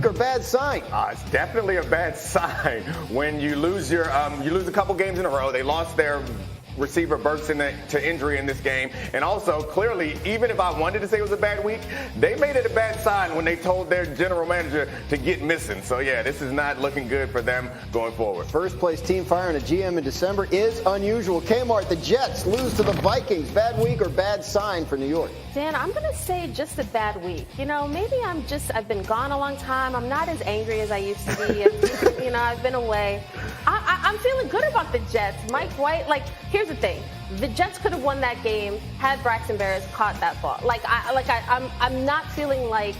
week or bad sign? It's definitely a bad sign when you lose a couple games in a row. They lost their receiver bursts to injury in this game. And also, clearly, even if I wanted to say it was a bad week, they made it a bad sign when they told their general manager to get missing. So, yeah, this is not looking good for them going forward. First place team firing a GM in December is unusual. Kmart, the Jets lose to the Vikings. Bad week or bad sign for New York? Dan, I'm going to say just a bad week. Maybe I've been gone a long time. I'm not as angry as I used to be. I've been away. I'm feeling good about the Jets. Mike White, here's the thing. The Jets could have won that game had Braxton Berrios caught that ball. I'm not feeling like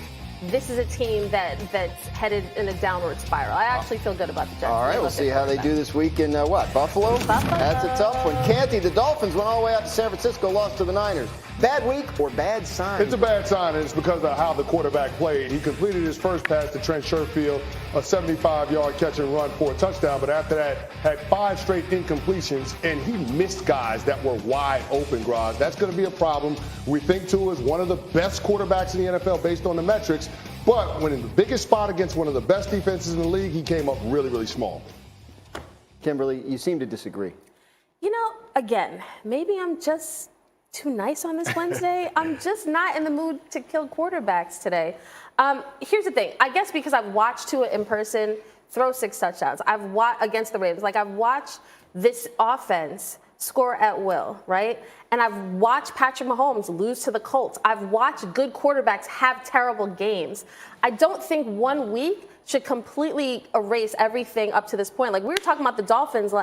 this is a team that's headed in a downward spiral. I actually feel good about the Jets. All right, we'll see how they do this week in Buffalo? That's a tough one. Canty, the Dolphins went all the way out to San Francisco, lost to the Niners. Bad week or bad sign? It's a bad sign, and it's because of how the quarterback played. He completed his first pass to Trent Sherfield, a 75-yard catch and run for a touchdown, but after that had 5 straight incompletions, and he missed guys that were wide open, Graz. That's going to be a problem. We think Tua is one of the best quarterbacks in the NFL based on the metrics, but when in the biggest spot against one of the best defenses in the league, he came up really, really small. Kimberly, you seem to disagree. Again, maybe I'm just too nice on this Wednesday. I'm just not in the mood to kill quarterbacks today. Here's the thing. I guess because I've watched Tua in person throw 6 touchdowns. I've watched against the Ravens. I've watched this offense score at will, right? And I've watched Patrick Mahomes lose to the Colts. I've watched good quarterbacks have terrible games. I don't think 1 week should completely erase everything up to this point. We were talking about the Dolphins,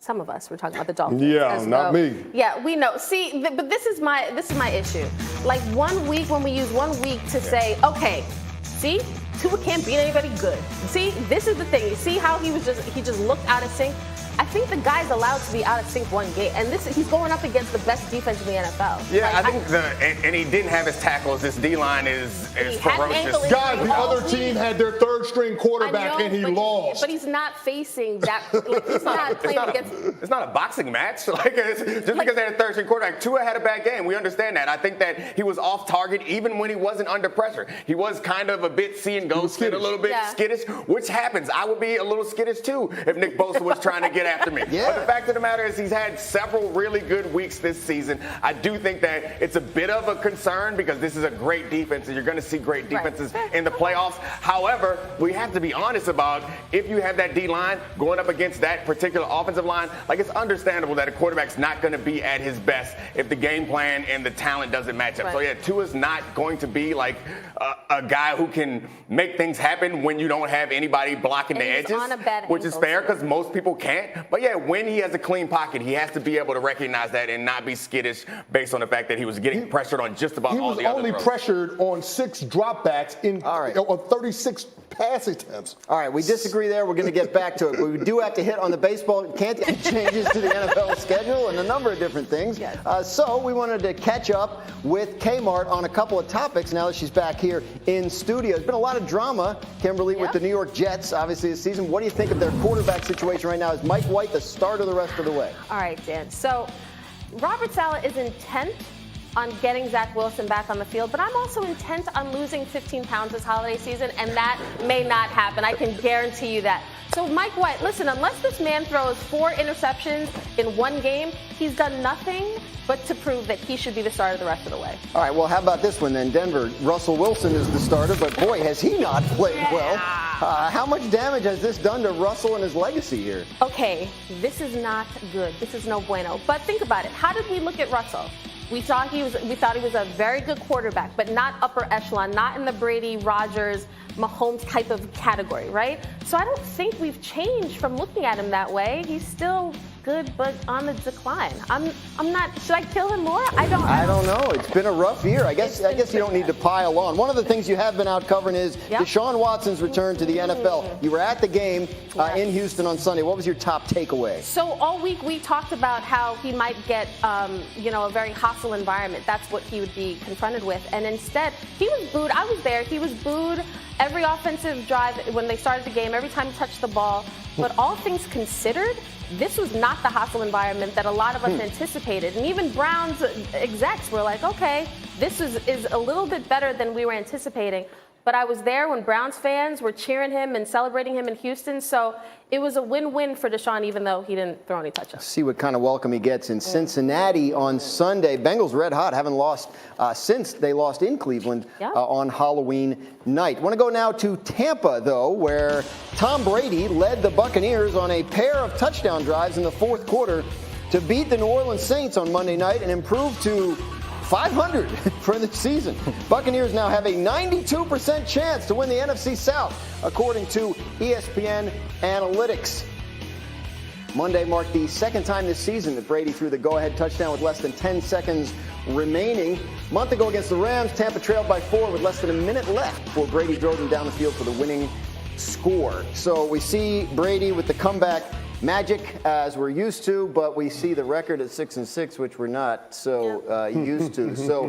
some of us were talking about the Dolphins. Yeah, not me. Yeah, we know. See, but this is my issue. 1 week, when we use 1 week to say, okay, see, Tua can't beat anybody good. See, this is the thing. You see how he just looked out of sync? I think the guy's allowed to be out of sync 1 game, and he's going up against the best defense in the NFL. Yeah, I think and he didn't have his tackles. This D-line is ferocious. Guys, the other team had their 3rd-string quarterback, and he lost. But he's not facing that. He's not playing against. It's not a boxing match. Just because they had a 3rd-string quarterback, Tua had a bad game. We understand that. I think that he was off target even when he wasn't under pressure. He was kind of a bit see and ghost, and a little bit skittish, which happens. I would be a little skittish too if Nick Bosa was trying to get after me. Yeah. But the fact of the matter is he's had several really good weeks this season. I do think that it's a bit of a concern because this is a great defense and you're going to see great defenses in the playoffs. However, we have to be honest about if you have that D-line going up against that particular offensive line, it's understandable that a quarterback's not going to be at his best if the game plan and the talent doesn't match up. Right. So, yeah, Tua's not going to be a guy who can make things happen when you don't have anybody blocking the edges, which is fair because most people can't. But, yeah, when he has a clean pocket, he has to be able to recognize that and not be skittish based on the fact that he was getting pressured on just about all the other throws. He was only pressured on 6 dropbacks on 36 pass attempts. All right, we disagree there. We're going to get back to it. We do have to hit on the baseball changes to the NFL schedule and a number of different things. Yes. So we wanted to catch up with Kmart on a couple of topics now that she's back here in studio. There's been a lot of drama, Kimberly, with the New York Jets, obviously, this season. What do you think of their quarterback situation right now? Is Mike White the starter the rest of the way? All right, Dan. So Robert Saleh is intent on getting Zach Wilson back on the field, but I'm also intent on losing 15 pounds this holiday season, and that may not happen. I can guarantee you that. So Mike White, listen, unless this man throws 4 interceptions in 1 game, he's done nothing but to prove that he should be the starter the rest of the way. All right, well, how about this one then? Denver, Russell Wilson is the starter, but boy, has he not played well. How much damage has this done to Russell and his legacy here? Okay, this is not good. This is no bueno. But think about it. How did we look at Russell? We thought he was a very good quarterback, but not upper echelon, not in the Brady, Rodgers, Mahomes type of category, right? So I don't think we've changed from looking at him that way. He's still good, but on the decline. I'm not. Should I kill him more? I don't know. It's been a rough year. I guess you don't need to pile on. One of the things you have been out covering is Deshaun Watson's return to the NFL. You were at the game in Houston on Sunday. What was your top takeaway? So all week we talked about how he might get a very hostile environment. That's what he would be confronted with, and instead he was booed. I was there. He was booed every offensive drive when they started the game. Every time he touched the ball. But all things considered, this was not the hostile environment that a lot of us anticipated. And even Browns execs were like, okay, this is a little bit better than we were anticipating. but I was there when Browns fans were cheering him and celebrating him in Houston. So it was a win-win for Deshaun, even though he didn't throw any touchdowns. See what kind of welcome he gets in Cincinnati on Sunday. Bengals red hot, haven't lost since they lost in Cleveland on Halloween night. Want to go now to Tampa, though, where Tom Brady led the Buccaneers on a pair of touchdown drives in the fourth quarter to beat the New Orleans Saints on Monday night and improve to 500 for the season. Buccaneers now have a 92% chance to win the NFC South, according to ESPN Analytics. Monday marked the second time this season that Brady threw the go-ahead touchdown with less than 10 seconds remaining. A month ago against the Rams, Tampa trailed by 4 with less than a minute left before Brady drove them down the field for the winning score. So we see Brady with the comeback magic as we're used to, but we see the record at 6-6, which we're not so used to. So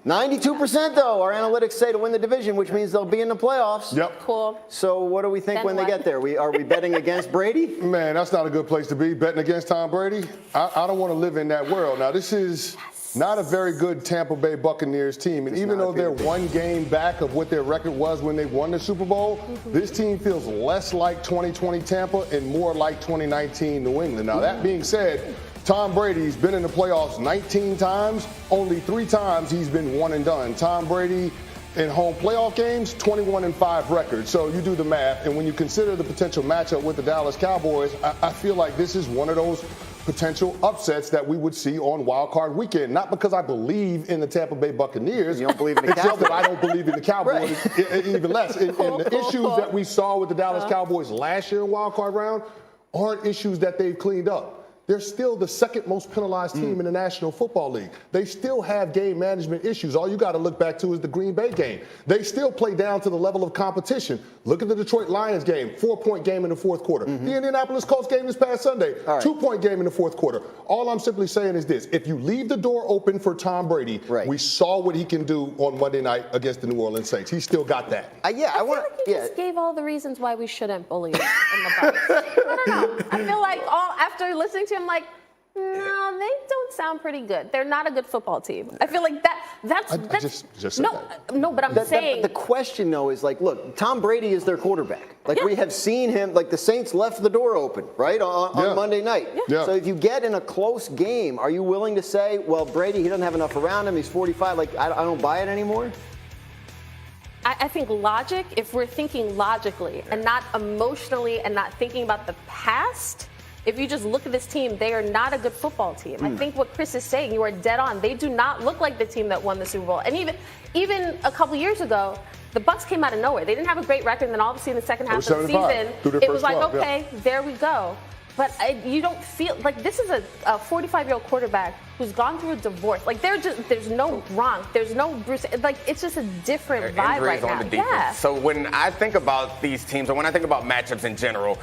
92% though, our analytics say to win the division, which means they'll be in the playoffs. Yep. Cool. So what do we think Then when they what? get there? Are we betting against Brady? Man, that's not a good place to be, betting against Tom Brady. I don't want to live in that world. Now, this is not a very good Tampa Bay Buccaneers team. And even though they're one game back of what their record was when they won the Super Bowl, this team feels less like 2020 Tampa and more like 2019 New England. Now, that being said, Tom Brady's been in the playoffs 19 times. Only 3 times he's been one and done. Tom Brady in home playoff games, 21-5 record. So you do the math. And when you consider the potential matchup with the Dallas Cowboys, I feel like this is one of those potential upsets that we would see on Wild Card Weekend. Not because I believe in the Tampa Bay Buccaneers. You don't believe in the It's just Cowboys. that I don't believe in the Cowboys even less. And the issues that we saw with the Dallas Cowboys last year in Wild Card round aren't issues that they've cleaned up. They're still the second most penalized team in the National Football League. They still have game management issues. All you got to look back to is the Green Bay game. They still play down to the level of competition. Look at the Detroit Lions game, 4-point game in the fourth quarter. The Indianapolis Colts game this past Sunday, 2-point game in the fourth quarter. All I'm simply saying is this. If you leave the door open for Tom Brady, we saw what he can do on Monday night against the New Orleans Saints. He's still got that. I feel like you just gave all the reasons why we shouldn't bully in the Bucs. I don't know. I feel like after listening to him, like, no, they don't sound pretty good. They're not a good football team. I feel like that's just said no, but I'm saying the question though is like, look, Tom Brady is their quarterback. Like we have seen him, like the Saints left the door open, right, on Monday night. So if you get in a close game, are you willing to say, well, Brady, he doesn't have enough around him. He's 45. Like I don't buy it anymore. I think logic, if we're thinking logically and not emotionally and not thinking about the past, if you just look at this team, they are not a good football team. I think what Chris is saying, you are dead on. They do not look like the team that won the Super Bowl. And even a couple years ago, the Bucs came out of nowhere. They didn't have a great record, and then all of a sudden, in the second half of the season, it was like, okay, there we go. But you don't feel like this is a 45-year-old quarterback who's gone through a divorce. Like there's no Gronk, there's no Bruce. Like it's just a different vibe right now. On the defense. So when I think about these teams, or when I think about matchups in general,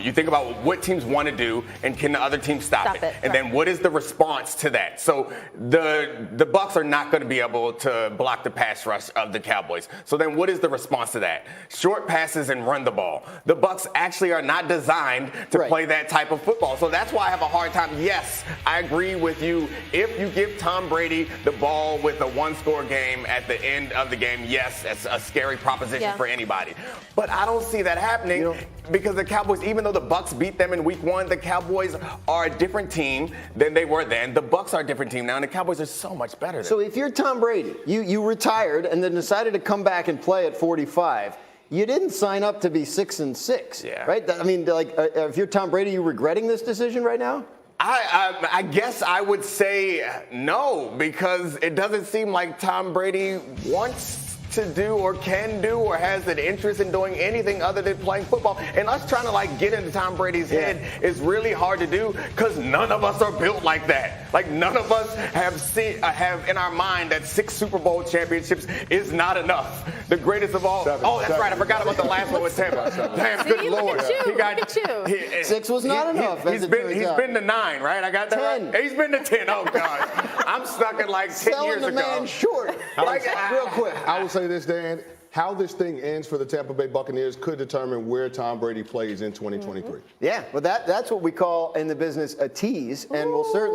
you think about what teams want to do and can the other team stop it? And then what is the response to that? So the Bucs are not going to be able to block the pass rush of the Cowboys. So then what is the response to that? Short passes and run the ball. The Bucs actually are not designed to play that type of football. So that's why I have a hard time. Yes, I agree with you. If you give Tom Brady the ball with a one-score game at the end of the game, yes, that's a scary proposition for anybody. But I don't see that happening because the Cowboys, even though the Bucs beat them in Week 1, the Cowboys are a different team than they were then. The Bucs are a different team now, and the Cowboys are so much better. So if you're Tom Brady, you retired and then decided to come back and play at 45. You didn't sign up to be 6-6, right? I mean, like, if you're Tom Brady, you regretting this decision right now? I guess I would say no, because it doesn't seem like Tom Brady wants to do or can do or has an interest in doing anything other than playing football. And us trying to like get into Tom Brady's head is really hard to do because none of us are built like that. Like none of us have in our mind that 6 Super Bowl championships is not enough. The greatest of all. That's right. I forgot about the last one with Tampa. Damn, good Lord. Look at you. 6 was not enough. He's been to 9, right? I got that 10. right? He's been to 10. Oh, God. I'm stuck at like 10 years ago. Selling the man short. Real quick. I will say this, Dan. How this thing ends for the Tampa Bay Buccaneers could determine where Tom Brady plays in 2023. Yeah, well, that's what we call in the business a tease, and we'll certainly